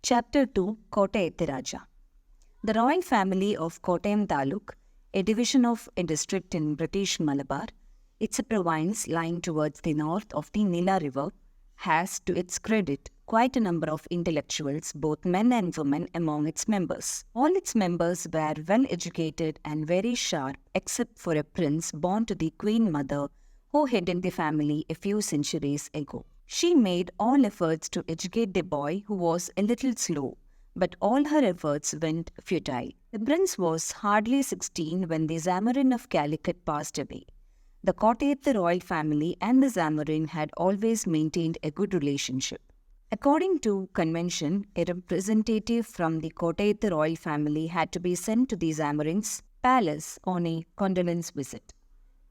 Chapter 2 Kottayathu Raja. The royal family of Kottayam Taluk, a division of a district in British Malabar, it's a province lying towards the north of the Nila River, has to its credit quite a number of intellectuals, both men and women, among its members. All its members were well educated and very sharp, except for a prince born to the Queen Mother who headed the family a few centuries ago. She made all efforts to educate the boy who was a little slow, but all her efforts went futile. The prince was hardly 16 when the Zamarin of Calicut passed away. The Kottayathu royal family and the Zamarin had always maintained a good relationship. According to convention, a representative from the Kottayathu royal family had to be sent to the Zamarin's palace on a condolence visit.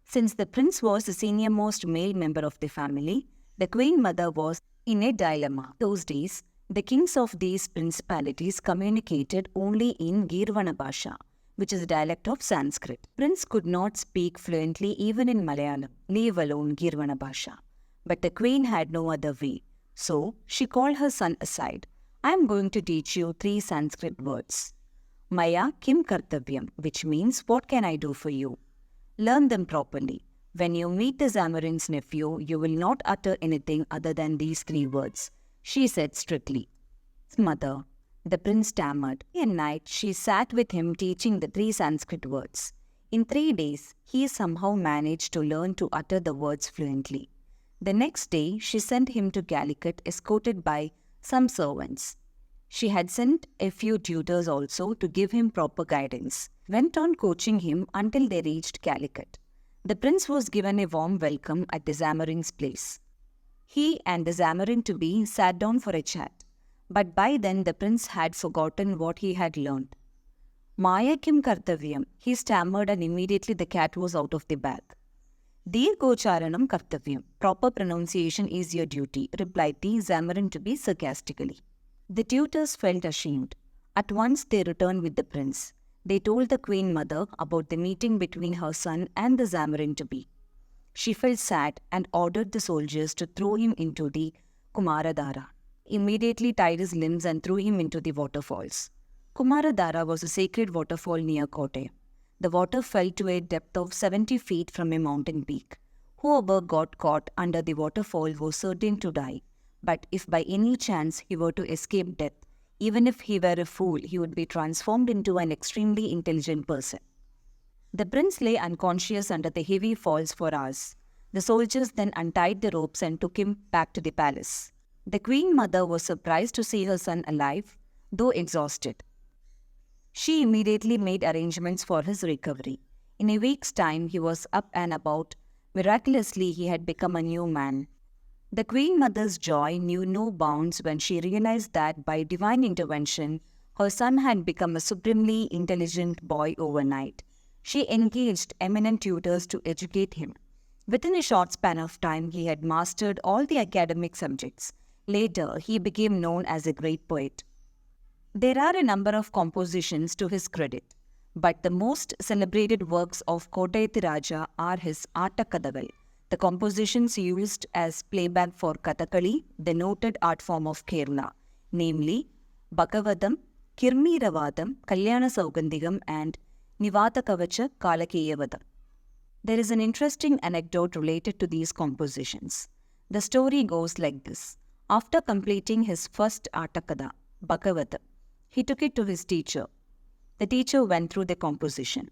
Since the prince was the senior-most male member of the family, the Queen Mother was in a dilemma. Those days, the kings of these principalities communicated only in Girvana Bhasha, which is a dialect of Sanskrit. Prince could not speak fluently even in Malayalam, leave alone Girvana Bhasha. But the queen had no other way. So, she called her son aside. I am going to teach you 3 Sanskrit words. Maya Kim Kartavyam, which means what can I do for you? Learn them properly. When you meet the Zamarin's nephew, you will not utter anything other than these 3 words, she said strictly. Mother, the prince stammered. Day and night she sat with him teaching the 3 Sanskrit words. In 3 days, he somehow managed to learn to utter the words fluently. The next day, she sent him to Calicut escorted by some servants. She had sent a few tutors also to give him proper guidance. Went on coaching him until they reached Calicut. The prince was given a warm welcome at the Zamarin's place. He and the Zamarin-to-be sat down for a chat. But by then the prince had forgotten what he had learned. Maya Kim Kartavyam, he stammered, and immediately the cat was out of the bag. Dirghocharanam Kartavyam, proper pronunciation is your duty, replied the Zamarin-to-be sarcastically. The tutors felt ashamed. At once they returned with the prince. They told the Queen Mother about the meeting between her son and the Zamarin-to-be. She felt sad and ordered the soldiers to throw him into the Kumaradhara. Immediately tied his limbs and threw him into the waterfalls. Kumaradhara was a sacred waterfall near Kottayam. The water fell to a depth of 70 feet from a mountain peak. Whoever got caught under the waterfall was certain to die. But if by any chance he were to escape death, even if he were a fool, he would be transformed into an extremely intelligent person. The prince lay unconscious under the heavy falls for hours. The soldiers then untied the ropes and took him back to the palace. The Queen Mother was surprised to see her son alive, though exhausted. She immediately made arrangements for his recovery. In a week's time, he was up and about. Miraculously, he had become a new man. The Queen Mother's joy knew no bounds when she realized that by divine intervention, her son had become a supremely intelligent boy overnight. She engaged eminent tutors to educate him. Within a short span of time, he had mastered all the academic subjects. Later, he became known as a great poet. There are a number of compositions to his credit, but the most celebrated works of Kottayathu Raja are his Attakadagal, the compositions used as playback for Kathakali, the noted art form of Kerala, namely Bhagavatam, Kirmiravadam, Kalyana Saugandhigam and Nivata Kavacha Kalakeyavadam. There is an interesting anecdote related to these compositions. The story goes like this. After completing his first Attakada, Bhagavatam, he took it to his teacher. The teacher went through the composition.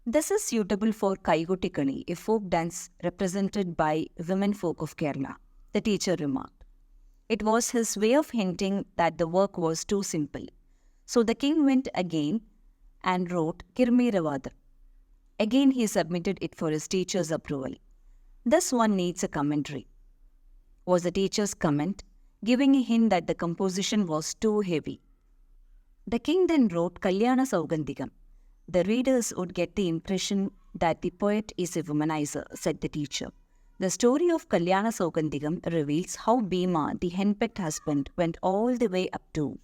This is suitable for Kaigutikali, a folk dance represented by women folk of Kerala, the teacher remarked. It was his way of hinting that the work was too simple. So the king went again and wrote Kirmiravadam. Again he submitted it for his teacher's approval. This one needs a commentary, was the teacher's comment, giving a hint that the composition was too heavy. The king then wrote Kalyana Saugandhigam. The readers would get the impression that the poet is a womanizer, said the teacher. The story of Kalyana Saugandhigam reveals how Bhima, the henpecked husband, went all the way up to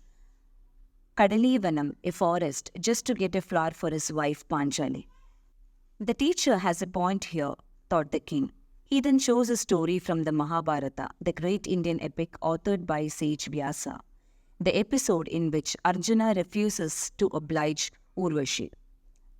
Kadalivanam, a forest, just to get a flower for his wife Panchali. The teacher has a point here, thought the king. He then shows a story from the Mahabharata, the great Indian epic authored by sage Vyasa. the episode in which Arjuna refuses to oblige Urvashi.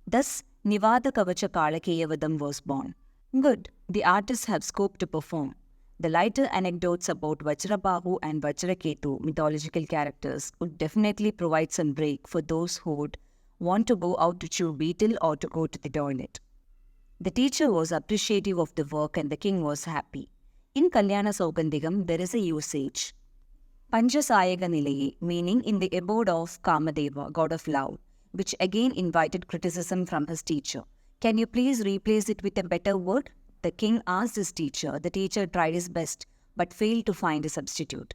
Thus, Nivada Kavacha Kalakeyavadam was born. Good, the artists have scope to perform. The lighter anecdotes about Vajrabahu and Vajraketu, mythological characters, would definitely provide some break for those who would want to go out to chew betel or to go to the toilet. The teacher was appreciative of the work and the king was happy. In Kalyana Saugandhigam, there is a usage. Panchasayaga Nilaye, meaning in the abode of Kamadeva, god of love, which again invited criticism from his teacher. Can you please replace it with a better word? The king asked his teacher. The teacher tried his best, but failed to find a substitute.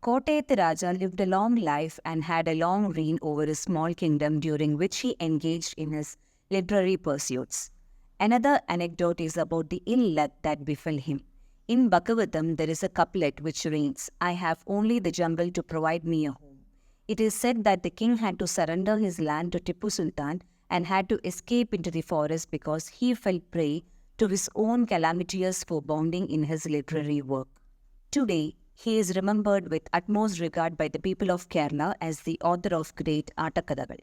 Kotayathu Raja lived a long life and had a long reign over his small kingdom during which he engaged in his literary pursuits. Another anecdote is about the ill luck that befell him. In Bhagavatam, there is a couplet which reads, I have only the jungle to provide me a home. It is said that the king had to surrender his land to Tipu Sultan and had to escape into the forest because he fell prey to his own calamitous foreboding in his literary work. Today, he is remembered with utmost regard by the people of Kerala as the author of great Attakadagal.